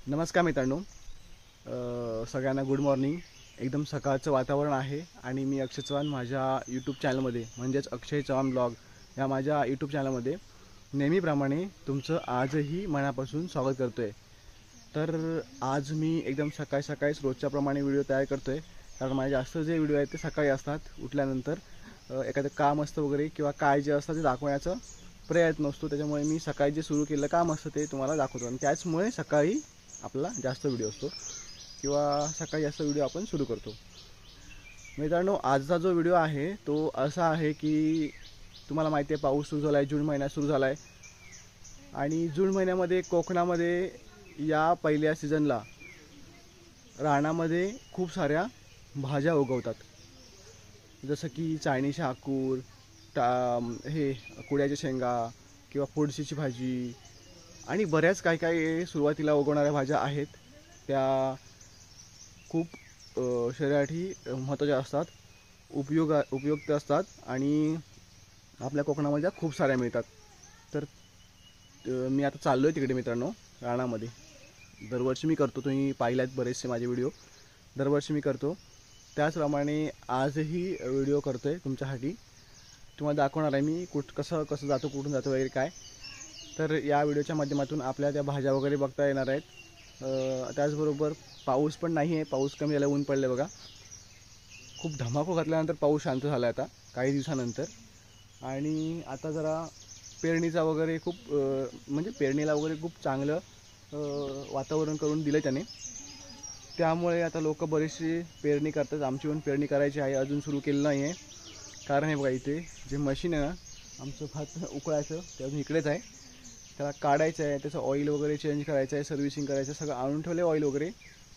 नमस्कार मित्रांनो, सगळ्यांना गुड मॉर्निंग. एकदम सकाळचं वातावरण आहे आणि मी अक्षय चव्हाण माझ्या यूट्यूब चॅनलमध्ये म्हणजेच अक्षय चव्हाण ब्लॉग या माझ्या यूट्यूब चॅनलमध्ये नेहमीप्रमाणे तुमचं आजही मनापासून स्वागत करतो आहे. तर आज मी एकदम सकाळीच रोजच्याप्रमाणे व्हिडिओ तयार करतो आहे, कारण माझे जास्त जे व्हिडिओ आहेत ते सकाळी असतात. उठल्यानंतर एखादं काम असतं वगैरे किंवा काय जे असतं ते दाखवण्याचा प्रयत्न असतो, त्याच्यामुळे मी सकाळी जे सुरू केलेलं काम असतं ते तुम्हाला दाखवतो आणि त्याचमुळे सकाळी आपला जास्त व्हिडिओ असतो किंवा सकाळी जास्त व्हिडिओ आपण सुरू करतो. मित्रांनो, आजचा जो व्हिडिओ आहे तो असा आहे की तुम्हाला माहिती आहे पाऊस सुरू झाला आहे, जून महिना सुरू झाला आहे आणि जून महिन्यामध्ये कोकणामध्ये या पहिल्या सीझनला रानामध्ये खूप साऱ्या भाज्या उगवतात, जसं की चायनीज हाकूर, हे कुड्याच्या शेंगा किंवा फोडशीची भाजी आणि बऱ्याच काही सुरुवातीला उगवणाऱ्या भाज्या आहेत. त्या खूप शरीरासाठी महत्त्वाच्या असतात, उपयुक्त असतात आणि आपल्या कोकणामध्ये खूप साऱ्या मिळतात. तर मी आता चाललो आहे तिकडे मित्रांनो, रानामध्ये. दरवर्षी मी करतो, तुम्ही पाहिल्यात बरेचसे माझे व्हिडिओ, दरवर्षी मी करतो. त्याचप्रमाणे आजही व्हिडिओ करतो आहे तुमच्यासाठी. तुम्हाला दाखवणार आहे मी कसं जातो, कुठून जातो वगैरे काय. तर या व्हिडिओच्या माध्यमातून आपल्या त्या भाज्या वगैरे बघता येणार आहेत. त्याचबरोबर पाऊस पण नाही आहे, पाऊस कमी झाला, ऊन पडले बघा. खूप धमाको घातल्यानंतर पाऊस शांत झाला आता काही दिवसानंतर. आणि आता जरा पेरणीचा वगैरे खूप म्हणजे पेरणीला वगैरे खूप चांगलं वातावरण करून दिलं त्याने. त्यामुळे आता लोक बरीचशी पेरणी करतात. आमची पण पेरणी करायची आहे, अजून सुरू केलं नाही आहे. कारण हे बघा, इथे जे मशीन आहे ना आमचं भात उकळायचं ते अजून इकडेच आहे. त्याला काढायचं आहे, त्याचं ऑइल वगैरे चेंज करायचं आहे, सर्व्हिसिंग करायचं आहे, सगळं आणून ठेवले ऑइल वगैरे,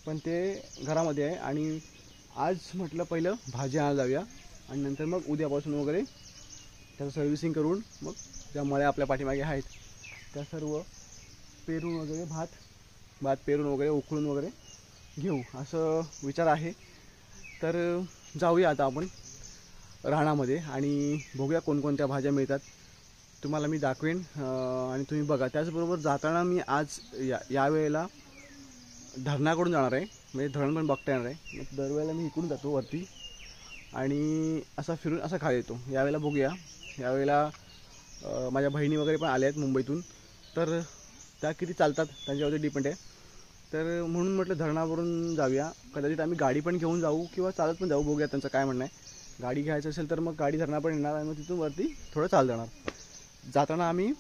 पण ते घरामध्ये आहे. आणि आज म्हटलं पहिलं भाजी आणायला जाऊया आणि नंतर मग उद्यापासून वगैरे त्याचं सर्व्हिसिंग करून मग ज्या मळ्या आपल्या पाठीमागे आहेत त्या सर्व पेरून वगैरे भात पेरून वगैरे उकळून वगैरे घेऊ असं विचार आहे. तर जाऊया आता आपण रानामध्ये आणि बघूया कोणकोणत्या भाज्या मिळतात, तुम्हाला मी दाखवेन आणि तुम्ही बघा. त्याचबरोबर जाताना मी आज यावेळेला धरणाकडून जाणार आहे, म्हणजे धरण पण बघता येणार आहे. मग दरवेळेला मी इकडून जातो वरती आणि असा फिरून असा खाली येतो. यावेळेला बघूया, यावेळेला माझ्या बहिणी वगैरे पण आल्या आहेत मुंबईतून, तर त्या किती चालतात त्यांच्यावरती डिपेंड आहे. तर म्हणून म्हटलं धरणावरून जाऊया. कदाचित आम्ही गाडी पण घेऊन जाऊ किंवा चालत पण जाऊ, बघूया त्यांचं काय म्हणणं आहे. गाडी घ्यायचं असेल तर मग गाडी धरणार येणार आणि मग तिथून वरती थोडं चालत जाणार. जाताना आम्ही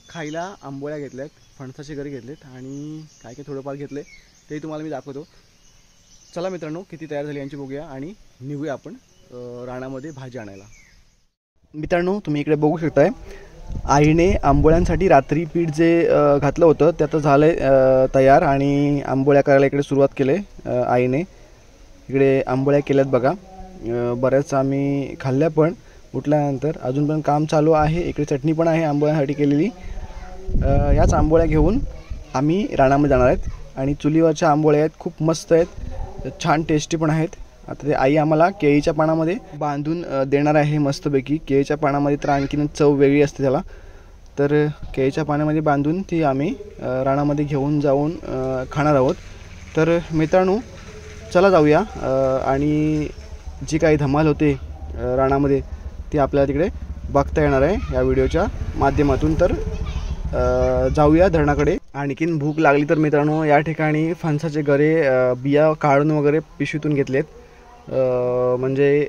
खायला आंबोळ्या घेतल्यात, फणसाचे घरी घेतलेत आणि काय थोडंफार घेतले, ते तुम्हाला मी दाखवतो. चला मित्रांनो, किती तयार झाली यांची बघूया आणि निघूया आपण रानामध्ये भाजी आणायला. मित्रांनो, तुम्ही इकडे बघू शकताय, आईने आंबोळ्यांसाठी रात्री पीठ जे घातलं होतं ते आता झालं आहे तयार आणि आंबोळ्या करायला इकडे सुरुवात केली आईने. इकडे आंबोळ्या केल्यात बघा, बऱ्याच आम्ही खाल्ल्या पण उठल्यानंतर. अजून पण काम चालू आहे. इकडे चटणी पण आहे आंबोळ्यांसाठी केलेली. याच आंबोळ्या घेऊन आम्ही रानामध्ये जाणार आहेत आणि चुलीवरच्या आंबोळ्या आहेत, खूप मस्त आहेत, छान टेस्टी पण आहेत. आता ते आई आम्हाला केळीच्या पानामध्ये बांधून देणार आहे मस्तपैकी. केळीच्या पानामध्ये तर आणखीन चव वेगळी असते त्याला, तर केळीच्या पानामध्ये बांधून ती आम्ही रानामध्ये घेऊन जाऊन खाणार आहोत. तर मित्रांनो, चला जाऊया आणि जी काही धमाल होते रानामध्ये ती आपल्याला तिकडे बघता येणार आहे या व्हिडिओच्या माध्यमातून. तर जाऊया धरणाकडे. आणखीन भूक लागली तर मित्रांनो, या ठिकाणी फणसाचे गरे बिया काढून वगैरे पिशवीतून घेतलेत, म्हणजे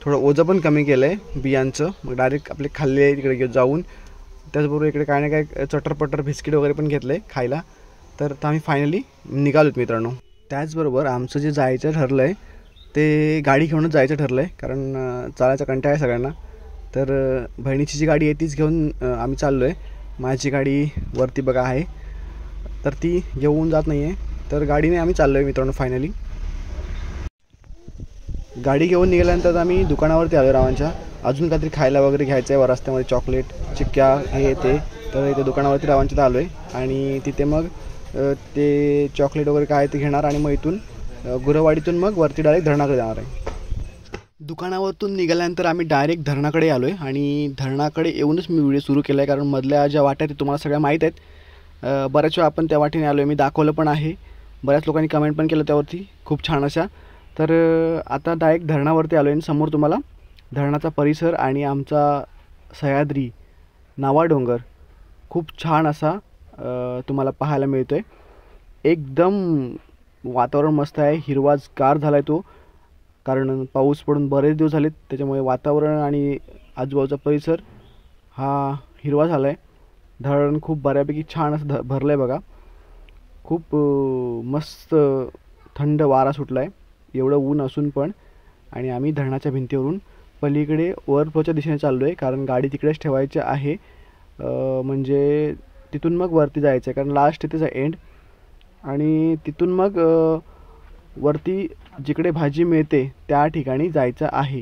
थोडं ओझं पण कमी केलं आहे बियांचं. मग डायरेक्ट आपले खाल्ले तिकडे जाऊन. त्याचबरोबर इकडे काय ना काय चटरपटर बिस्किट वगैरे पण घेतलं आहे खायला. तर आम्ही फायनली निघालोत मित्रांनो. त्याचबरोबर आमचं जे जायचं ठरलं आहे ते गाडी घेऊनच जायचं ठरलं आहे, कारण चालायचा कंटाळा आहे सगळ्यांना. तर बहिणीची जी गाडी आहे तीच घेऊन आम्ही चाललो आहे. माझी गाडी वरती बघा आहे, तर ती घेऊन जात नाही आहे, तर गाडीने आम्ही चाललो आहे मित्रांनो. फायनली गाडी घेऊन निघाल्यानंतर आम्ही दुकानावरती आलो रावांच्या. अजून काहीतरी खायला वगैरे घ्यायचं आहे, व रस्त्यामध्ये चॉकलेट, चिक्क्या हे ते. तर इथे दुकानावरती रावांच्यात आलो आहे आणि तिथे मग ते चॉकलेट वगैरे काय ते घेणार आणि मग इथून गुरवाडीतून मग वरती डायरेक्ट धरणाकडे जाणार आहे. दुकानावरतून निघाल्यानंतर आम्ही डायरेक्ट धरणाकडे आलो आहे आणि धरणाकडे येऊनच मी व्हिडिओ सुरू केला आहे, कारण मधल्या ज्या वाट्या आहेत तुम्हाला सगळ्या माहीत आहेत. बऱ्याच वेळा आपण त्या वाटेने आलो आहे, मी दाखवलं पण आहे. बऱ्याच लोकांनी कमेंट पण केलं त्यावरती खूप छान अशा. तर आता डायरेक्ट धरणावरती आलो आहे. समोर तुम्हाला धरणाचा परिसर आणि आमचा सह्याद्री नावा डोंगर खूप छान असा तुम्हाला पाहायला मिळतो आहे. एकदम वातावरण मस्त आहे, हिरवागार झाला आहे तो, कारण पाऊस पडून बरेच दिवस झालेत. त्याच्यामुळे वातावरण आणि आजूबाजूचा परिसर हा हिरवा झाला आहे. धरण खूप बऱ्यापैकी छान असं भरलं आहे बघा. खूप मस्त थंड वारा सुटला आहे एवढं ऊन असून पण. आणि आम्ही धरणाच्या भिंतीवरून पलीकडे ओव्हरफ्लोच्या दिशेने चाललो आहे, कारण गाडी तिकडेच ठेवायची आहे. म्हणजे तिथून मग वरती जायचं आहे, कारण लास्ट तिथेच आहे एंड. आणि तिथून मग वरती जिकडे भाजी मिळते त्या ठिकाणी जायचं आहे.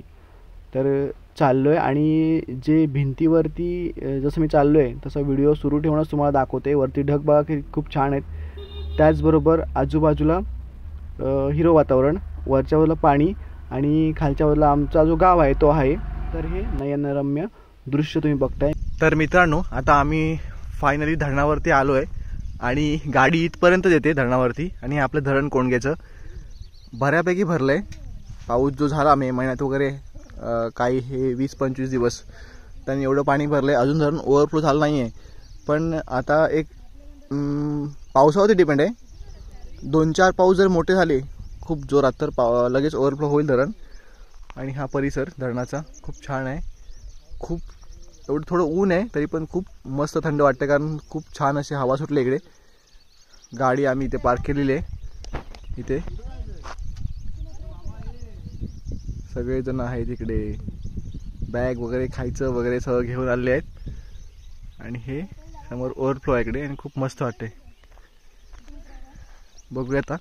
तर चाललो आहे आणि जे भिंतीवरती जसं मी चाललो आहे तसा व्हिडिओ सुरू ठेवूनच तुम्हाला दाखवते. वरती ढग बघा की खूप छान आहेत. त्याचबरोबर आजूबाजूला हिरवं वातावरण, वरच्या बाजूला पाणी आणि खालच्या बाजूला आमचा जो गाव आहे तो आहे. तर हे नयनरम्य दृश्य तुम्ही बघताय. तर मित्रांनो, आता आम्ही फायनली धरणावरती आलो आहे आणि गाडी इथपर्यंत येते धरणावरती. आणि आपलं धरण कोंडग्याचं बऱ्यापैकी भरलं आहे. पाऊस जो झाला मे महिन्यात वगैरे काही हे 20-25 दिवस त्यांनी एवढं पाणी भरलं आहे. अजून धरण ओव्हरफ्लो झालं नाही आहे, पण आता एक पावसावरती डिपेंड आहे. 2-4 पाऊस जर मोठे झाले खूप जोरात तर लगेच ओव्हरफ्लो होईल धरण. आणि हा परिसर धरणाचा खूप छान आहे. खूप एवढं थोडं ऊन आहे तरी पण खूप मस्त थंड वाटतं, कारण खूप छान अशी हवा सुटली इकडे. गाडी आम्ही इथे पार्क केलेली आहे. इथे सगळेजण आहेत इकडे, बॅग वगैरे खायचं वगैरे सगळं घेऊन आले आहेत. आणि हे समोर ओव्हरफ्लो आहे इकडे आणि खूप मस्त वाटते. बघूया आता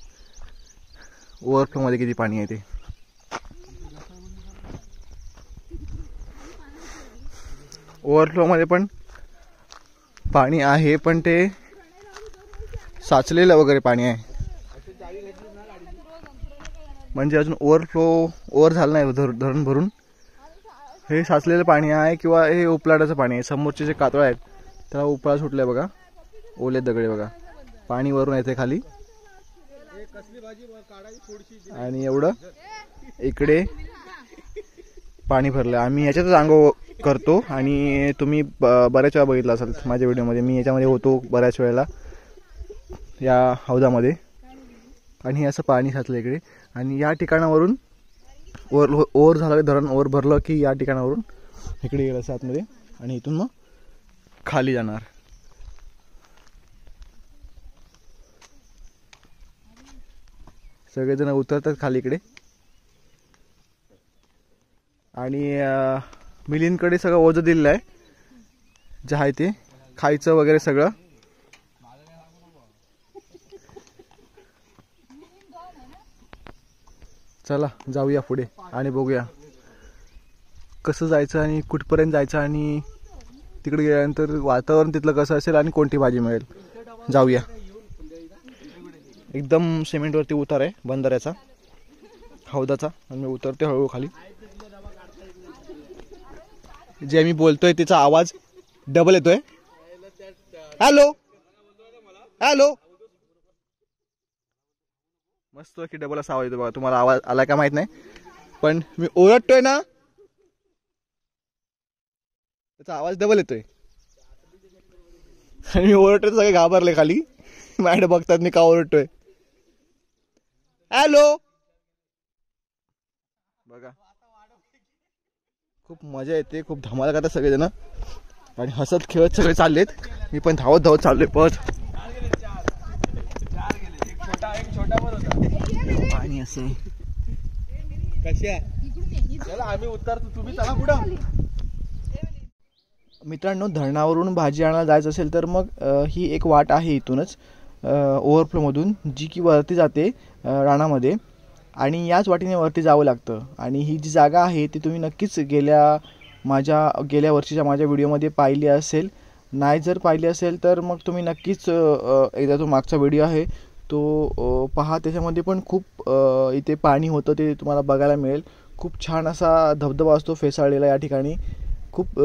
ओव्हरफ्लोमध्ये किती पाणी आहे ते. ओव्हरफ्लोमध्ये पण पाणी आहे, पण ते साचलेलं वगैरे पाणी आहे, म्हणजे अजून ओव्हर झालं नाही धरण भरून. हे साचलेलं पाणी आहे किंवा हे उपलाटाचं पाणी आहे. समोरचे जे कातळ आहेत त्याला उपळा सुटलाय बघा, ओले दगडे बघा, पाणी वरून येते खाली. आणि एवढं इकडे पाणी भरलं. आम्ही याच्यातच आंघोळ करतो आणि तुम्ही बऱ्याच वेळा बघितलं असाल माझ्या व्हिडिओमध्ये, मी याच्यामध्ये होतो बऱ्याच वेळेला या हौदामध्ये. आणि असं पाणी साचलं इकडे. आणि या ठिकाणावरून ओव्हर झालं धरण, ओव्हर भरलं की या ठिकाणावरून इकडे गेलं आतमध्ये आणि इथून मग खाली जाणार. सगळेजण उतरतात खाली इकडे. आणि मिलींकडे सगळं ओझं दिलेलं आहे, जे आहे ते खायचं वगैरे सगळं. चला जाऊया पुढे आणि बघूया कसं जायचं आणि कुठपर्यंत जायचं आणि तिकडे गेल्यानंतर वातावरण तिथलं कसं असेल आणि कोणती भाजी मिळेल. जाऊया. एकदम सिमेंटवरती उतार आहे बंधाऱ्याचा, हौदाचा. आणि मी उतरते हळूहळू खाली. जे मी बोलतोय त्याचा आवाज डबल येतोय. हॅलो हॅलो, मस्त की डबल असा आवाज येतो बघा. तुम्हाला आवाज आला का माहित नाही, पण मी ओरडतोय ना त्याचा आवाज डबल येतोय. आणि मी ओरडतोय, सगळे घाबरले खाली, माझ्याकडे बघतात मी का ओरडतोय. हॅलो बघा, खूप मजा येते, खूप धमाल करतात सगळेजण आणि हसत खेळत सगळे चाललेत. मी पण धावत धावत चाललोय पळत. पाणी असं आम्ही उतरतो, तुम्ही चला पुढं. मित्रांनो, धरणावरून भाजी आणायला जायचं असेल तर मग ही एक वाट आहे इथूनच ओव्हरफ्लोमधून, जी की वरती जाते राणामध्ये. आणि याच वाटेने वरती जावं लागतं. आणि ही जी जागा आहे ती तुम्ही नक्कीच गेल्या वर्षीच्या माझ्या व्हिडिओमध्ये पाहिली असेल. नाही जर पाहिली असेल तर मग तुम्ही नक्कीच एकदा तो मागचा व्हिडिओ आहे तो पहा. त्याच्यामध्ये पण खूप इथे पाणी होतं ते तुम्हाला बघायला मिळेल. खूप छान असा धबधबा असतो फेसाळलेला या ठिकाणी. खूप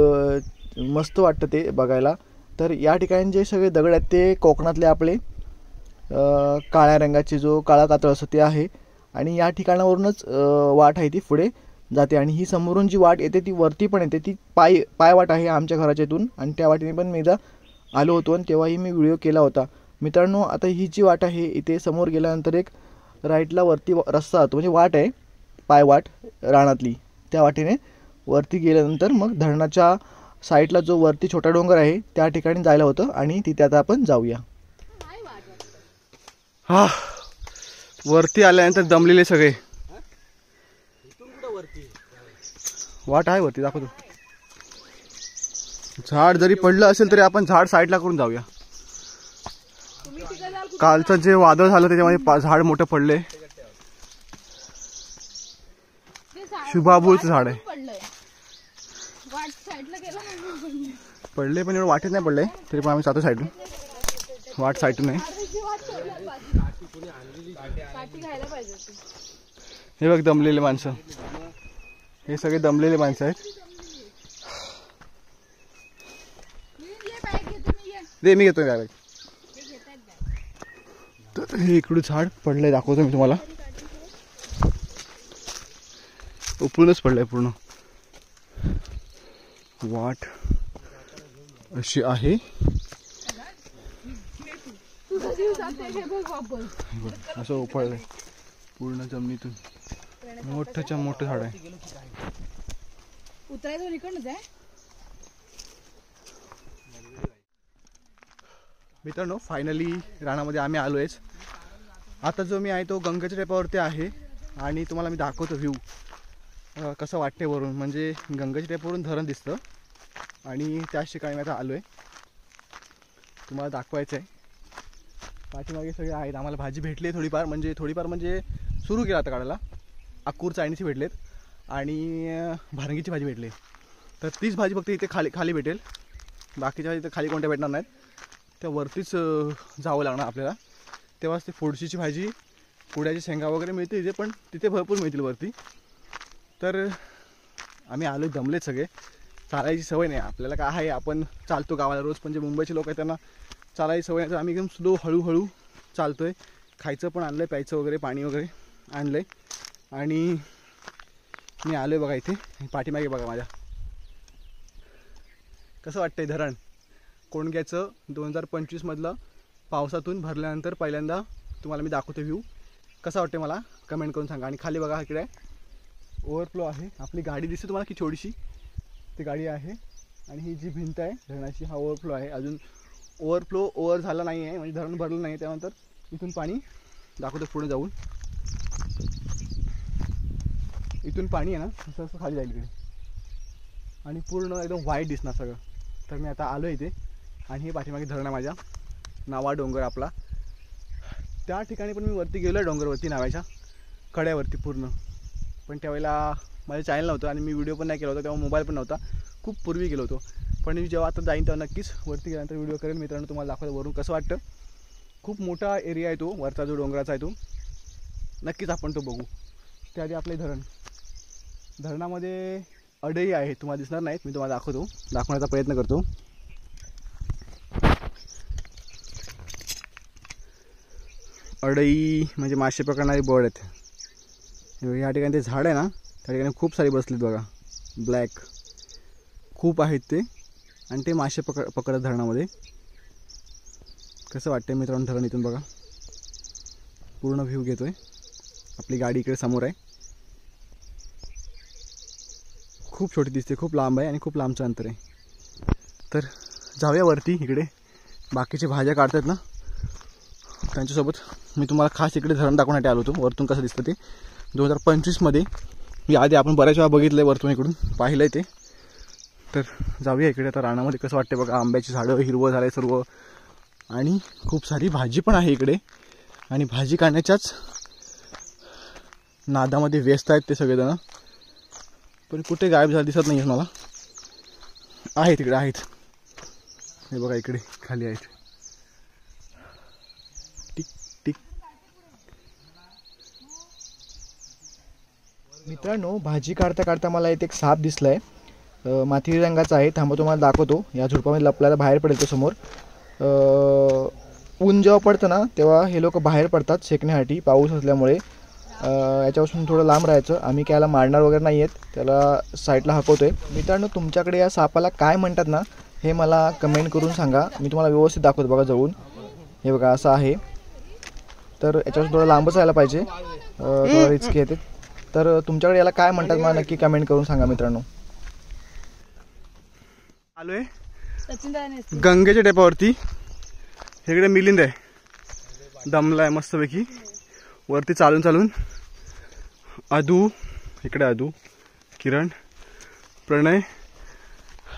मस्त वाटतं ते बघायला. तर या ठिकाणी जे सगळे दगड आहेत ते कोकणातले आपले काळ्या रंगाचे जो काळा कातळ असतो ते आहे आणि या ठिकाणावरूनच वाट आहे ती पुढे जाते आणि ही समोरून जी वाट येते ती वरती पण येते, ती पायवाट आहे आमच्या घराच्या इथून आणि त्या वाटेने पण मी एकदा आलो होतो आणि तेव्हाही मी व्हिडिओ केला होता मित्रांनो. आता ही जी वाट आहे इथे समोर गेल्यानंतर एक राईटला वरती रस्ता जातो, म्हणजे वाट आहे पायवाट रानातली, त्या वाटेने वरती गेल्यानंतर मग धरणाच्या साईडला जो वरती छोटा डोंगर आहे त्या ठिकाणी जायला होतं आणि तिथे आता आपण जाऊया. हा वरती आल्यानंतर दमलेले सगळे. वाट आहे वरती दाखवतो. झाड जरी पडलं असेल तरी आपण झाड साईडला करून जाऊया. कालचं जे वादळ झालं त्याच्यामध्ये झाड मोठं पडले. शुभाबूळचं झाड आहे. पडले पण एवढं वाटेत नाही पडले तरी पण आम्ही जातो साईडून. वाट साईडून नाही. हे बघ दमलेले माणसं, हे सगळे दमलेले माणसं आहेत. दे मी घेतो काय. तर हे इकडून झाड पडलंय दाखवतो मी तुम्हाला. उपूनच पडलंय पूर्ण. वाट अशी आहे. असं उपळलंय पूर्ण जमिनीतून. मोठंच्या मोठं झाड आहे. मित्रांनो फायनली रानामध्ये आम्ही आलोयच. आता जो मी आहे तो गंगेच्या टेपावरती आहे आणि तुम्हाला मी दाखवतो व्ह्यू कसं वाटते वरून. म्हणजे गंगेच्या टेपावरून धरण दिसतं आणि त्याच ठिकाणी मी आता आलोय. तुम्हाला दाखवायचं आहे. पाठीमागे सगळे आहेत. आम्हाला भाजी भेटली थोडीफार म्हणजे सुरू केला आता काढायला. अक्कूर चायनीचे भेटलेत आणि भारंगीची भाजी भेटली. तर तीच भाजी फक्त इथे खाली भेटेल. बाकीच्या इथे खाली कोणत्या भेटणार नाहीत. त्या वरतीच जावं लागणार आपल्याला. तेव्हाच ते फोडशीची भाजी, कुड्याची शेंगा वगैरे मिळते इथे, पण तिथे भरपूर मिळतील वरती. तर आम्ही आलो दमलेत सगळे. चालायची सवय नाही आपल्याला. काय आहे आपण चालतो गावाला रोज, पण जे मुंबईचे लोक आहेत त्यांना चालायची सवय नाही. तर आम्ही एकदम स्लो हळूहळू चालतोय. खायचं पण आणलं आहे, प्यायचं वगैरे पाणी वगैरे आणलं आहे आणि मी आलो आहे बघा इथे. पाठीमागे बघा माझ्या कसं वाटतंय धरण. कोंडग्याचं 2025मधलं पावसातून भरल्यानंतर पहिल्यांदा तुम्हाला मी दाखवतो व्ह्यू. कसा वाटते मला कमेंट करून सांगा. आणि खाली बघा इकडे ओव्हरफ्लो आहे. आपली गाडी दिसते तुम्हाला की छोटीशी, ती गाडी आहे. आणि ही जी भिंत आहे धरणाची हा ओव्हरफ्लो आहे. अजून ओव्हर झाला नाही आहे, म्हणजे धरण भरलं नाही. त्यानंतर इथून पाणी दाखवतो पुढे जाऊन. इथून पाणी आहे ना असं असं खाली जाईल इकडे आणि पूर्ण एकदम वाईट दिसणार सगळं. तर मी आता आलो इथे आणि हे पाठीमागे धरण आहे माझ्या नावा डोंगर आपला. त्या ठिकाणी पण मी वरती गेलो आहे डोंगरवरती नाव्याच्या कड्यावरती पूर्ण. पण त्यावेळेला माझं चॅनल नव्हतं आणि मी व्हिडिओ पण नाही केला होता, तेव्हा मोबाईल पण नव्हता. खूप पूर्वी गेलो होतो. पण मी जेव्हा आता जाईन तेव्हा नक्कीच वरती गेल्यानंतर व्हिडिओ करेल मित्रांनो. तुम्हाला दाखवलं वरून कसं वाटतं. खूप मोठा एरिया आहे तो वरचा जो डोंगराचा आहे तो. नक्कीच आपण तो बघू. त्याआधी आपले धरणामध्ये अडई आहे, तुम्हाला दिसणार नाहीत. मी तुम्हाला दाखवण्याचा प्रयत्न करतो. अडई म्हणजे मासे पकडणारे बर्ड आहेत. या ठिकाणी ते झाड आहे ना त्या ठिकाणी खूप सारे बसलेत बघा. ब्लॅक खूप आहेत ते आणि ते मासे पकडत धरणामध्ये. कसं वाटतंय मित्रांनो धरण इथून बघा. पूर्ण व्ह्यू घेतोय. आपली गाडी इकडे समोर आहे. खूप छोटी दिसते, खूप लांब आहे आणि खूप लांबचं अंतर आहे. तर जाऊया वरती. इकडे बाकीचे भाज्या काढतात ना त्यांच्यासोबत मी तुम्हाला खास इकडे धरण दाखवण्यासाठी आलो होतो. वरतून कसं दिसतं ते 2025मध्ये याआधी आपण बऱ्याच वेळा बघितलं आहे, वरतून इकडून पाहिलं आहे ते. तर जाऊया इकडे आता रानामध्ये. कसं वाटते बघा. आंब्याची झाडं हिरवं झालं आहे सर्व आणि खूप सारी भाजी पण आहे इकडे. आणि भाजी काढण्याच्याच नादामध्ये व्यस्त आहेत ते सगळेजण. पण कुठे गायब झालं दिसत नाही मला. आहेत इकडे आहेत. हे बघा इकडे खाली आहेत. Tick tick. मित्रांनो भाजी काढता काढता मला इथे एक साप दिसलाय. माती रंगाचा आहे. थांबा तुम्हाला दाखवतो. या झुडपामध्ये लपल्याला बाहेर पडेल तो समोर. ऊन जेव्हा पडतं ना तेव्हा हे लोक बाहेर पडतात शेकण्यासाठी पाऊस असल्यामुळे. याच्यापासून थोडं लांब राहायचं. आम्ही काय याला मारणार वगैरे नाही आहेत, त्याला साईडला हकवतो आहे. मित्रांनो तुमच्याकडे या सापाला काय म्हणतात ना हे मला कमेंट करून सांगा. मी तुम्हाला व्यवस्थित दाखवतो बघा जवळून. हे बघा असं आहे. तर याच्यापासून थोडं लांबच राहायला पाहिजे, थोडं रिस्की येते. तर तुमच्याकडे याला काय म्हणतात मला नक्की कमेंट करून सांगा मित्रांनो. आलोय गंगेच्या टेपावरती. इकडे मिलिंद आहे, दमलाय मस्तपैकी वरती चालून चालून. अदू इकडे, अदू, किरण, प्रणय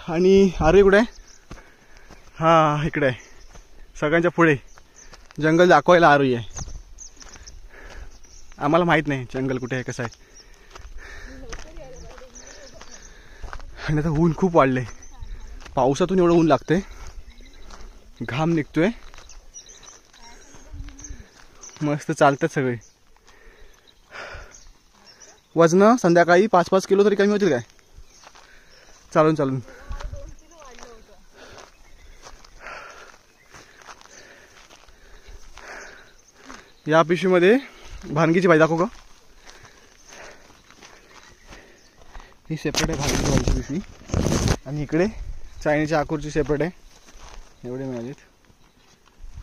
आणि आर्य कुठे आहे? हा इकडे आहे. सगळ्यांच्या पुढे जंगल दाखवायला आरोही आहे. आम्हाला माहित नाही जंगल कुठे आहे कसं आहे. आणि आता ऊन खूप वाढलंय, पावसातून एवढं ऊन लागतंय, घाम निघतोय. मस्त चालतात सगळे. वजन संध्याकाळी 5-5 किलो तरी कमी होतील काय चालून चालून. या पिशवीमध्ये भानगीची भाजी दाखव का? ही सेपरेट आहे भानगीची भाजीची पिशवी. आणि इकडे चायनीच्या आकूरची सेपरेट आहे. एवढे मिळालेत.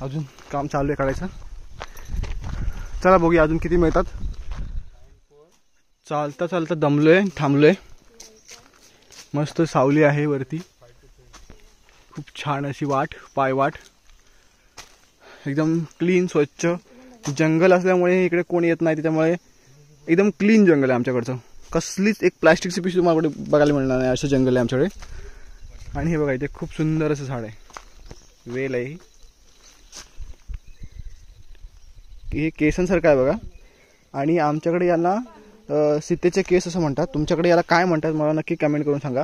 अजून काम चालू आहे काढायचं. चला बघूया अजून किती मिळतात. चालता चालता दमलोय, थांबलोय. मस्त सावली आहे वरती, खूप छान अशी वाट, पायवाट एकदम क्लीन स्वच्छ. जंगल असल्यामुळे इकडे कोणी येत नाही, त्याच्यामुळे एकदम क्लीन जंगल आहे आमच्याकडचं. कसलीच एक प्लास्टिकची पिशवी तुम्हाला बघायला मिळणार नाही, असं जंगल आहे आमच्याकडे. आणि हे बघा इथे खूप सुंदर असं झाड आहे, वेल आहे. हे केसांसारखं आहे बघा. आणि आमच्याकडे याला सीतेचे केस असं म्हणतात. तुमच्याकडे याला काय म्हणतात मला नक्की कमेंट करून सांगा.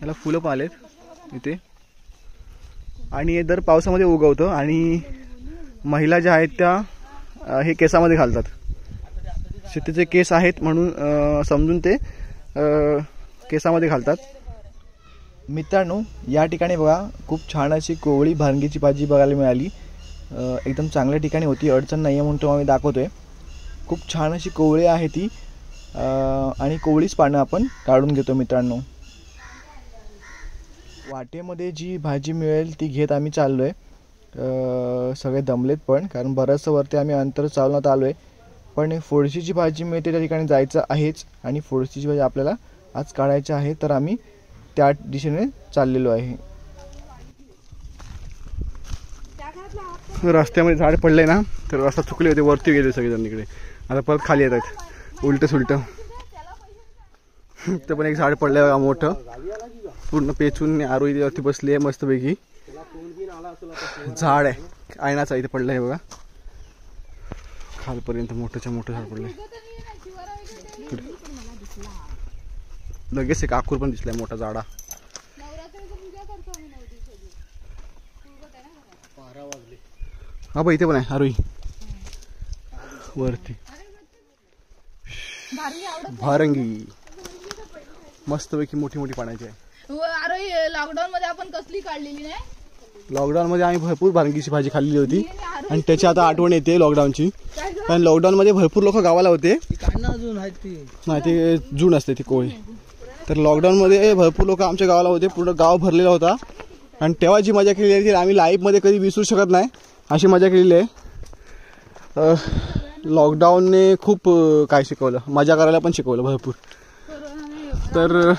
याला फुलं पण आलेत इथे. आणि हे दर पावसामध्ये उगवतं. आणि महिला ज्या आहेत त्या हे केसामध्ये घालतात. सीतेचे केस आहेत म्हणून समजून ते केसामध्ये घालतात. मित्रांनो या ठिकाणी बघा खूप छान अशी कोवळी भांगीची भाजी बघायला मिळाली. एकदम चांगल्या ठिकाणी होती, अडचण नाही आहे म्हणून तो आम्ही दाखवतोय. खूप छान अशी कोवळी आहे ती. आणि कोवळीच पानं आपण काढून घेतो मित्रांनो. वाटेमध्ये जी भाजी मिळेल ती घेत आम्ही चाललो आहे. सगळे दमलेत पण, कारण बरंचसं वरती आम्ही अंतर चालवत आलो आहे. पण फोडशीची भाजी मिळते त्या ठिकाणी जायचं आहेच. आणि फोडशीची भाजी आपल्याला आज काढायची आहे, तर आम्ही त्या दिशेने चाललेलो आहे. रस्त्यामध्ये झाड पडले ना तर रस्ता चुकले होते, वरती गेले सगळेजण इकडे. आता परत खाली येत आहेत उलटं सुलटं. तर पण एक झाड पडलंय बघा मोठं, पूर्ण पेचून आरोही वरती बसली आहे मस्तपैकी. झाड आहे आयनाचा इथे पडलंय बघा, खालपर्यंत मोठंच्या मोठं झाड पडलंय. लगेच एक आकूर पण दिसलाय मोठा जाडा. हा बघ इथे पण आहे आरोही वरती. भारंगी मस्तपैकी मोठी मोठी पाण्याची आहे. लॉकडाऊन मध्ये आपण कसली काढलेली नाही. लॉकडाऊन मध्ये आम्ही भरपूर भांगीची भाजी खाल्लेली होती. आणि त्याची आता आठवण येते लॉकडाऊनची. कारण लॉकडाऊन मध्ये भरपूर लोक गावाला होते. नाही ते जून असते ती कोळी. तर लॉकडाऊन मध्ये भरपूर लोक आमच्या गावाला होते, पूर्ण गाव भरलेला होता. आणि तेव्हा जी मजा केलेली आहे आम्ही लाईव्ह मध्ये कधी विसरू शकत नाही, अशी मजा केलेली आहे. लॉकडाऊनने खूप काय शिकवलं, मजा करायला पण शिकवलं भरपूर. तर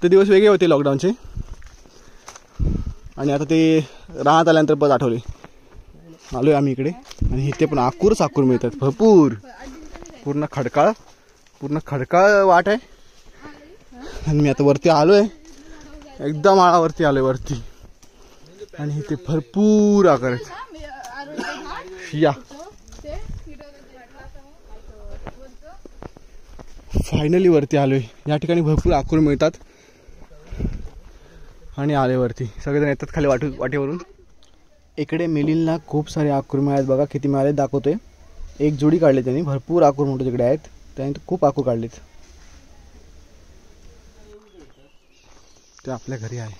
ते दिवस वेगळे होते लॉकडाऊनचे. आणि आता ते राहत आल्यानंतर परत आठवले. आलोय आम्ही इकडे. आणि इथे पण आकूर मिळतात भरपूर. पूर्ण खडकाळ वाट आहे. आणि मी आता वरती आलोय, एकदम आळावरती आलोय वरती. आणि इथे भरपूर आकार आहेत. या फायनली वरती आलोय. या ठिकाणी भरपूर आकूर मिळतात. आणि आले वरती, सगळेजण येतात खाली वाटेवरून. इकडे मिलिंदला खूप सारे आकूर मिळालेत बघा, किती मिळाले दाखवतोय. एक जोडी काढली त्यांनी, भरपूर आकूर मोठे तिकडे आहेत. त्यांनी खूप आकूर काढलेत. ते आपल्या घरी आहे.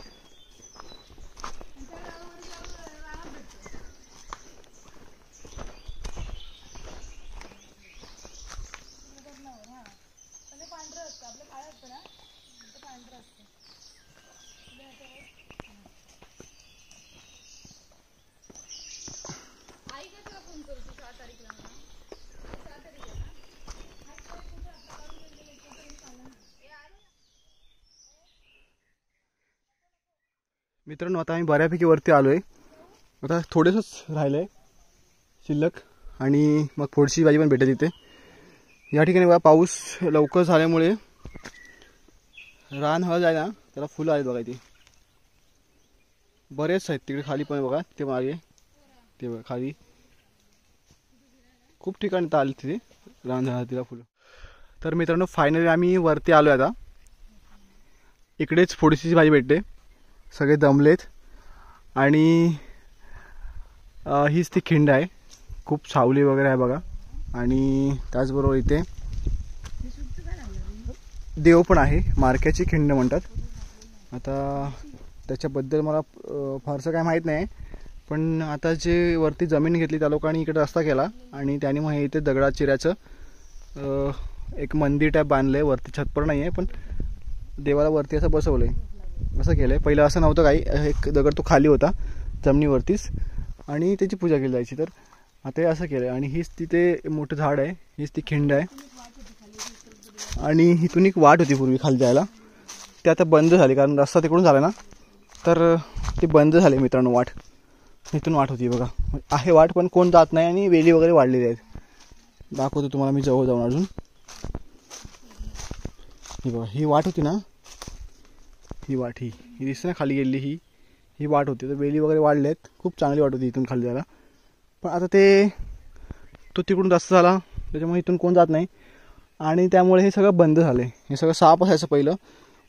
मित्रांनो आता आम्ही बऱ्यापैकी वरती आलो आहे. आता थोडंसंच राहिलं आहे शिल्लक आणि मग फोडशी भाजी पण भेटत इथे. या ठिकाणी बघा पाऊस लवकर झाल्यामुळे रान हळद आहे ना त्याला फुलं आहेत बघा इथे बरेच आहेत. तिकडे खाली पण बघा ते मागे ते बघा खाली खूप ठिकाणी तर आले तिथे रान हळदीला फुलं. तर मित्रांनो फायनली आम्ही वरती आलो आहे. आता इकडेच फोडशीची भाजी भेटते. सगळे दमलेत आणि हीच ती खिंड आहे. खूप सावली वगैरे आहे बघा आणि त्याचबरोबर इथे देव पण आहे. मार्क्याची खिंड म्हणतात. आता त्याच्याबद्दल मला फारसं काय माहीत नाही पण आता जे वरती जमीन घेतली त्या लोकांनी इकडे रस्ता केला आणि त्याने मग इथे दगडा चिऱ्याचं एक मंदिर टाईप बांधलं आहे. वरती छप्पर नाही आहे पण देवाला वरती असं बसवलं आहे. असं केलं आहे. पहिलं असं नव्हतं काही. एक दगड तो खाली होता जमिनीवरतीच आणि त्याची पूजा केली जायची. तर आता हे असं केलं आहे आणि हीच तिथे मोठं झाड आहे. हीच ती खिंड आहे आणि इथून एक वाट होती पूर्वी खाली जायला. ते आता बंद झाली कारण रस्ता तिकडून झाला ना तर ते बंद झाले मित्रांनो. वाट इथून वाट होती बघा आहे वाट पण कोण जात नाही आणि वेली वगैरे वाढलेली आहेत. दाखवतो तुम्हाला मी जवळ जाऊन अजून. ही बघा ही वाट होती ना ही वाट ही दिसते ना खाली गेलेली ही वाट होती. तर वेली वगैरे वाढले आहेत. खूप चांगली वाट होती इथून खाली जायला पण आता तो तिकडून रस्ता झाला त्याच्यामुळे इथून कोण जात नाही आणि त्यामुळे हे सगळं बंद झालं आहे. हे सगळं साप असायचं पहिलं.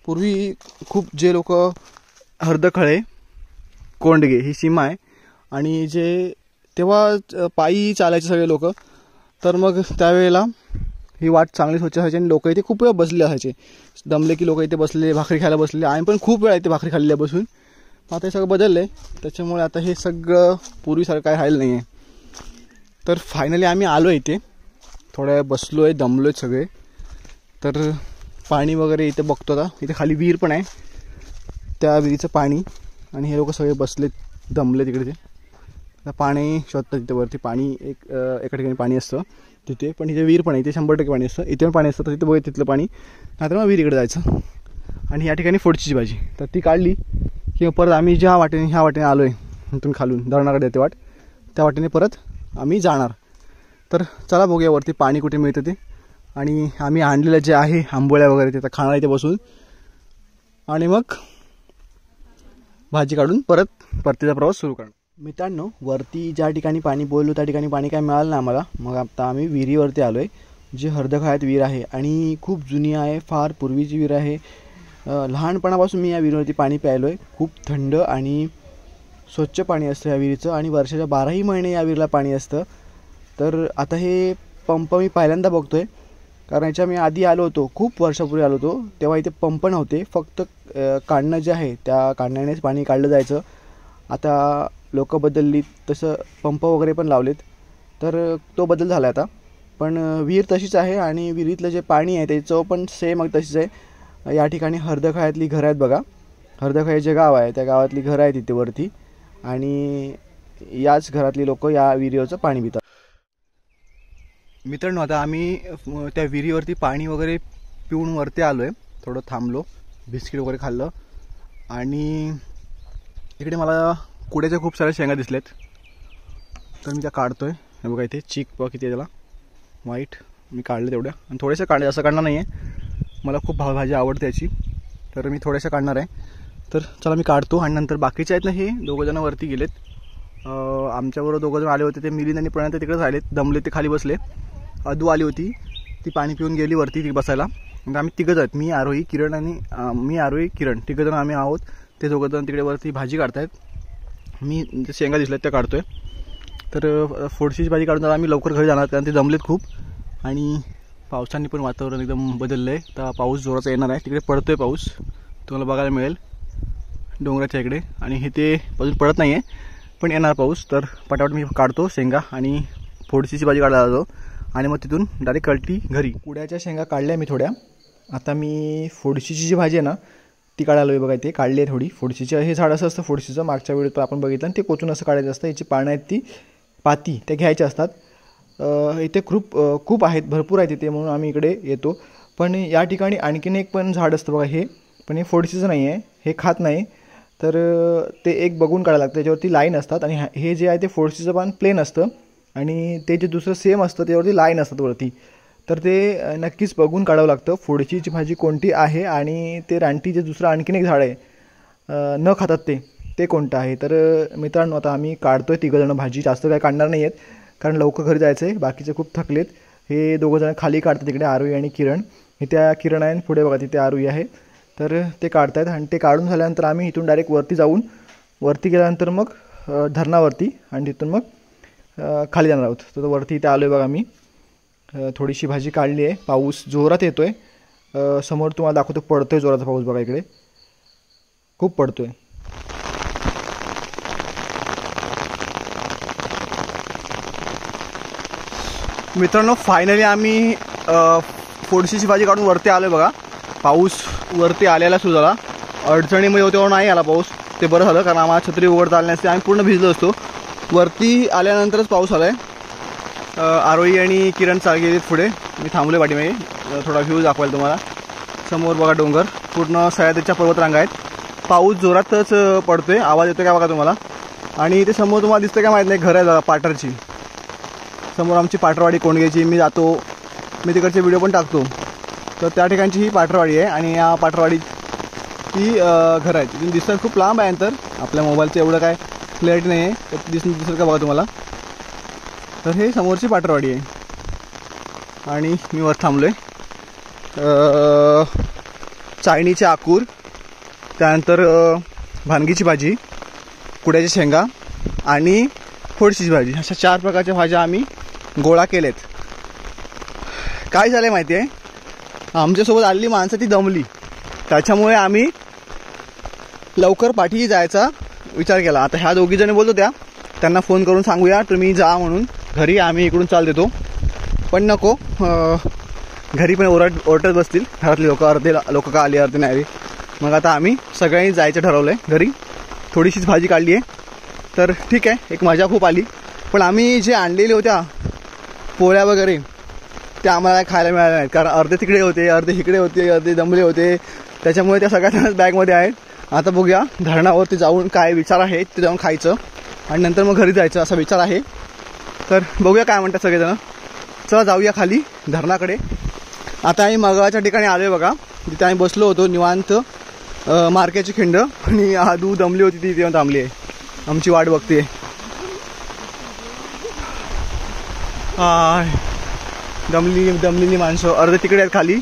पूर्वी खूप जे लोक हर्दखळे कोंडगे ही सीमा आहे आणि जे तेव्हा पायी चालायचे सगळे लोक. तर मग त्यावेळेला ही वाट चांगली स्वच्छ असायची आणि लोक इथे खूप वेळा बसलेले असायचे. दमले की लोक इथे बसलेले भाकरी खायला बसलेले. आम्ही पण खूप वेळा इथे भाकरी खाल्लेल्या बसून. आता हे सगळं बदललं आहे त्याच्यामुळे आता हे सगळं पूर्वीसारखं काय राहिलं नाही आहे. तर फायनली आम्ही आलो इथे. थोड्या वेळ बसलो आहे दमलो आहेत सगळे. तर पाणी वगैरे इथे बघतो. आता इथे खाली विहीर पण आहे. त्या विहिरीचं पाणी आणि हे लोक सगळे बसलेत दमले तिकडे. ते पाणी शोधतात तिथे वरती. पाणी एका ठिकाणी पाणी असतं तिथे पण इथे विहीर पण आहे. इथे 100% पाणी असतं. इथे पण पाणी असतं तर तिथे बघ तिथलं पाणी नाहीतर मग विहिरीकडे जायचं. आणि या ठिकाणी फोडशीची भाजी तर ती काढली की परत आम्ही ह्या वाटेने आलो आहे इथून खालून धरणाकडे येते वाट त्या वाटेने परत आम्ही जाणार. तर चला बघूया वरती पाणी कुठे मिळतं ते. आणि आम्ही आणलेलं जे आहे आंबोळ्या वगैरे ते तर खाणार इथे बसून आणि मग भाजी काढून परतीचा प्रवास सुरू करणार. मित्रांनो वरती ज्या ठिकाणी पाणी बोललो त्या ठिकाणी पाणी काय मिळालं नाही आम्हाला. मग आता आम्ही विहिरीवरती आलो आहे. जी हर्दखळ्यात विहीर आहे आणि खूप जुनी आहे. फार पूर्वीची विहीर आहे. लहानपणापासून मी या विहिरीवरती पाणी प्यायलो आहे. खूप थंड आणि स्वच्छ पाणी असतं या विहिरीचं आणि वर्षाच्या 12ही महिने या विहिरीला पाणी असतं. तर आता हे पंप मी पहिल्यांदा बघतो आहे कारण याच्या मी आधी आलो होतो खूप वर्षापूर्वी आलो होतो तेव्हा इथे पंप नव्हते. फक्त काढणं जे आहे त्या काढण्यानेच पाणी काढलं जायचं. आता लोक बदलली तसं पंप वगैरे पण लावलेत तर तो बदल झाला आता. पण विहीर तशीच आहे आणि विहिरीतलं जे पाणी आहे त्याची चव पण सेम तशीच आहे. या ठिकाणी हर्दखळ्यातली घरं आहेत बघा. हर्दखळे जे गाव आहे त्या गावातली घरं आहेत इथे वरती आणि याच घरातली लोक या विहिरीवरचं पाणी पितात. मित्रांनो आता आम्ही त्या विहिरीवरती पाणी वगैरे पिऊन वरती आलो आहे. थोडं थांबलो बिस्किट वगैरे खाल्लं आणि इकडे मला कुड्याच्या खूप साऱ्या शेंगा दिसल्यात तर मी त्या काढतोय. हे बघा इथे चीक बघा किती आहे त्याला वाईट. मी काढले तेवढ्या आणि थोड्याशा काढले असं काढणार नाही आहे. मला खूप भाजी आवडते याची तर मी थोड्याशा काढणार आहे. तर चला मी काढतो आणि नंतर बाकीचे आहेत ना हे दोघंजणं वरती गेलेत. आमच्याबरोबर दोघंजण आले होते ते मिलिंद आणि प्रणय तिकडे राहिलेत दमले ते खाली बसले. अदू आली होती ती पाणी पिऊन गेली वरती ती बसायला. म्हणजे आम्ही तिघंच आहेत मी आरोही किरण तिघंजण आम्ही आहोत. ते दोघंजण तिकडे वरती भाजी काढतायत. मी शेंगा दिसल्यात त्या काढतोय. तर फोडशीची भाजी काढून आम्ही लवकर घरी जाणार कारण ते जमलेत खूप आणि पावसाने पण वातावरण एकदम बदललं आहे. तर पाऊस जोराचा येणार आहे. तिकडे पडतोय पाऊस तुम्हाला बघायला मिळेल डोंगराच्या इकडे आणि हे ते अजून पडत नाही आहे पण येणार पाऊस. तर पटापट मी काढतो शेंगा आणि फोडशीची भाजी काढायला जातो आणि मग तिथून डायरेक्ट कळती घरी. कुड्याच्या शेंगा काढल्या मी थोड्या. आता मी फोडशीची जी भाजी आहे ना ती काढायला आहे बघा. इथे काढली आहे थोडी फोडशीची. हे झाड असं असतं फोडशीचं मागच्या वेळेत आपण बघितलं आणि ते कोचून असं काढायचं असतं. याची पानं आहेत ती पाती त्या घ्यायच्या असतात. इथे खूप आहेत भरपूर आहेत इथे म्हणून आम्ही इकडे येतो. पण या ठिकाणी आणखीन एक पण झाड असतं बघा हे पण हे फोडशीचं नाही आहे. हे खात नाही तर ते एक बघून काढायला लागतं, त्याच्यावरती लाईन असतात आणि हे जे आहे ते फोडशीचं पान प्लेन असतं आणि ते जे दुसरं सेम असतं त्याच्यावरती लाईन असतात वरती. तर ते नक्कीच बघून काढावं लागतं फोडशीची भाजी कोणती आहे आणि ते रानटी जे दुसरं आणखीन एक झाड आहे न खातात ते कोणतं आहे. तर मित्रांनो आता आम्ही काढतो आहे तिघंजणं भाजी, जास्त काय काढणार नाही आहेत कारण लवकर घरी जायचं आहे, बाकीचे खूप थकलेत. हे दोघंजणं खाली काढतात तिकडे, आरुई आणि किरण. हे त्या किरण आहे पुढे बघा तिथे आरुई आहे. तर ते काढतायत आणि ते काढून झाल्यानंतर आम्ही इथून डायरेक्ट वरती जाऊन वरती गेल्यानंतर मग धरणावरती आणि तिथून मग खाली जाणार आहोत. तर वरती इथे आलो आहे बघा मी, थोडीशी भाजी काढली आहे. पाऊस जोरात येतो आहे, समोर तुम्हाला दाखवतो पडतो आहे जोराचा पाऊस बघा, इकडे खूप पडतो आहे. मित्रांनो फायनली आम्ही फोडशीची भाजी काढून वरती आलो आहे बघा. पाऊस वरती आलेला सुरू झाला, अडचणीमध्ये होते तेव्हा नाही आला पाऊस, ते बरं झालं कारण आम्हाला छत्री उघडता आली नसते, आम्ही पूर्ण भिजलो असतो. वरती आल्यानंतरच पाऊस आला आहे. आरोही आणि किरण चाल गेलेत पुढे, मी थांबले पाठीमागे थोडा व्ह्यू दाखवायला तुम्हाला. समोर बघा डोंगर, पूर्ण सह्याद्रीच्या पर्वतरांगा आहेत. पाऊस जोरातच पडतोय, आवाज येतो का बघा तुम्हाला. आणि ते समोर तुम्हाला दिसतं का माहीत नाही, घर आहे पाटरची, समोर आमची पाटरवाडी कोंडग्याची. मी जातो, मी तिकडचे व्हिडिओ पण टाकतो. तर त्या ठिकाणची ही पाटरवाडी आहे आणि या पाटरवाडी ती घरं आहेत. तिथून दिसतात खूप लांब आहे अंतर, आपल्या मोबाईलचं एवढं काय क्लॅरिटी नाही आहे, तर दिसेल का बघा तुम्हाला. तर हे समोरची पाटरवाडी आहे आणि मी वर थांबलो आहे. चाळणीचे आकूर, त्यानंतर भानगीची भाजी, कुड्याच्या शेंगा आणि फोडशीची भाजी, अशा 4 प्रकारच्या भाज्या आम्ही गोळा केल्यात. काय झालं माहिती आहे, आमच्यासोबत आलेली माणसं ती दमली, त्याच्यामुळे आम्ही लवकर पाठी जायचा विचार केला. आता ह्या दोघीजणी बोलतो त्यांना फोन करून सांगूया तुम्ही जा म्हणून घरी, आम्ही इकडून चाल देतो. पण नको, घरी पण ओरडत बसतील घरातले लोक, अर्धे लोक का आली अर्धे नाही आली. मग आता आम्ही सगळ्यांनी जायचं ठरवलं आहे घरी. थोडीशीच भाजी काढली आहे, तर ठीक आहे, एक मजा खूप आली. पण आम्ही जे आणलेले होत्या पोळ्या वगैरे त्या आम्हाला खायला मिळाल्या नाहीत, कारण अर्धे तिकडे होते, अर्धे इकडे होते, अर्धे दमले होते, त्याच्यामुळे त्या सगळ्यांनाच बॅगमध्ये आहेत. आता बघूया धरणावरती जाऊन काय विचार आहे ते जाऊन खायचं आणि नंतर मग घरी जायचं असा विचार आहे. तर बघूया काय म्हणतात सगळेजण. चला जाऊया खाली धरणाकडे. आता आम्ही मगाच्या ठिकाणी आलो आहे बघा, तिथे आम्ही बसलो होतो निवांत, मार्केटची खिंड, आणि आदू दमली होती ती येऊन थांबली आहे, आमची वाट बघते. दमलेली माणसं अर्धे तिकडे आहेत खाली.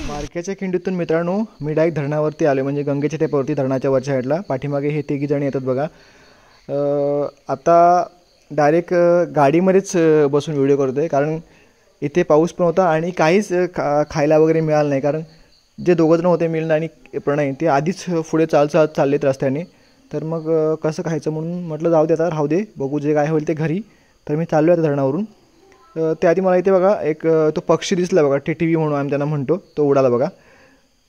मार्केटच्या खिंडीतून मित्रांनो मी डायरेक्ट धरणावरती आलो, म्हणजे गंगेच्या टेपावरती, धरणाच्या वरच्या साईडला. पाठीमागे हे 3 जण येतात बघा. आता डायरेक्ट गाडीमध्येच बसून व्हिडिओ करतो आहे, कारण इथे पाऊस पण होता आणि काहीच खायला वगैरे मिळालं नाही, कारण जे 2 जण होते, मिलन आणि प्रणय, ते आधीच पुढे चाललेत रस्त्याने. तर मग कसं खायचं म्हणून म्हटलं जाऊ दे आता, राहू दे, बघू जे काय होईल ते घरी. तर मी चाललो आहे आता धरणावरून. त्याआधी मला इथे बघा एक तो पक्षी दिसला बघा, टिटवी म्हणून आम्ही त्यांना म्हणतो, तो उडाला बघा.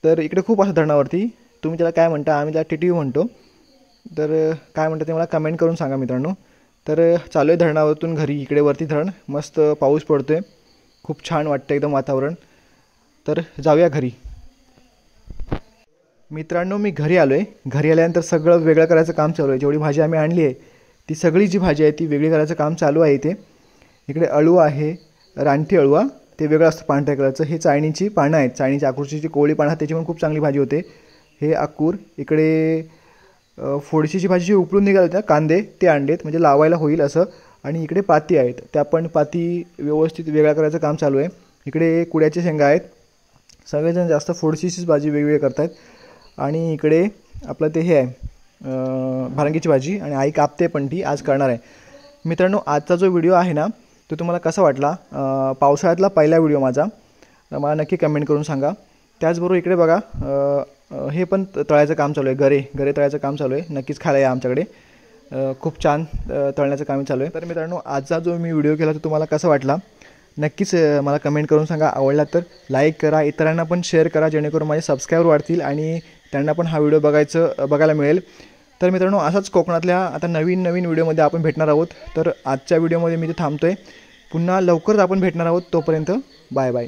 तर इकडे खूप असं धरणावरती, तुम्ही त्याला काय म्हणता, आम्ही त्याला टिटवी म्हणतो. तर काय म्हणतं ते मला कमेंट करून सांगा मित्रांनो. तर चालू आहे धरणावरतून घरी, इकडे वरती धरण, मस्त पाऊस पडतो आहे, खूप छान वाटतं एकदम वातावरण. तर जाऊया घरी. मित्रांनो मी घरी आलो आहे. घरी आल्यानंतर सगळं वेगळं करायचं काम चालू आहे. जेवढी भाजी आम्ही आणली आहे ती सगळी जी भाजी आहे ती वेगळी करायचं काम चालू आहे इथे. इकडे अळू आहे, रानटी अळूवा, ते वेगळं असतं पांढऱ्या कलरचं. हे चाळणीची पानं आहेत, चाळणीची आकुरची कोवळी पानं, त्याची पण खूप चांगली भाजी होते. हे आकूर. इकडे फोडशीची भाजी जी उकळून निघाली होती, कांदे ते आणलेत म्हणजे लावायला होईल असं. आणि इकडे पाती आहेत, त्या पण पाती व्यवस्थित वेगळ्या करायचं काम चालू आहे. इकडे कुड्याचे शेंगा आहेत. सगळेजण जास्त फोडशीचीच भाजी वेगवेगळी करत आहेत. आणि इकडे आपलं ते हे आहे भांगीची भाजी, आणि आई कापते पण ती आज करणार आहे. मित्रांनो आजचा जो व्हिडिओ आहे ना तो तुम्हाला कसा वाटला, पावसाळ्यातला पहिला व्हिडिओ माझा, मला नक्की कमेंट करून सांगा. त्याचबरोबर इकडे बघा हे पण तळायचं काम चालू आहे, गरे तळायचं काम चालू आहे. नक्कीच खायला या आमच्याकडे, खूप छान तळण्याचं काम चालू आहे. तर मित्रांनो आजचा जो मी व्हिडिओ केला तो तुम्हाला कसा वाटला नक्कीच मला कमेंट करून सांगा. आवडला तर लाईक करा, इतरांना पण शेअर करा, जेणेकरून माझे सबस्क्रायबर वाढतील आणि त्यांना पण हा व्हिडिओ बघायला मिळेल. तर मित्रांनो असाच कोकणातल्या आता नवीन व्हिडिओमध्ये आपण भेटणार आहोत. तर आजच्या व्हिडिओमध्ये मी ते थांबतो आहे, पुन्हा लवकरच आपण भेटणार आहोत. तोपर्यंत बाय बाय.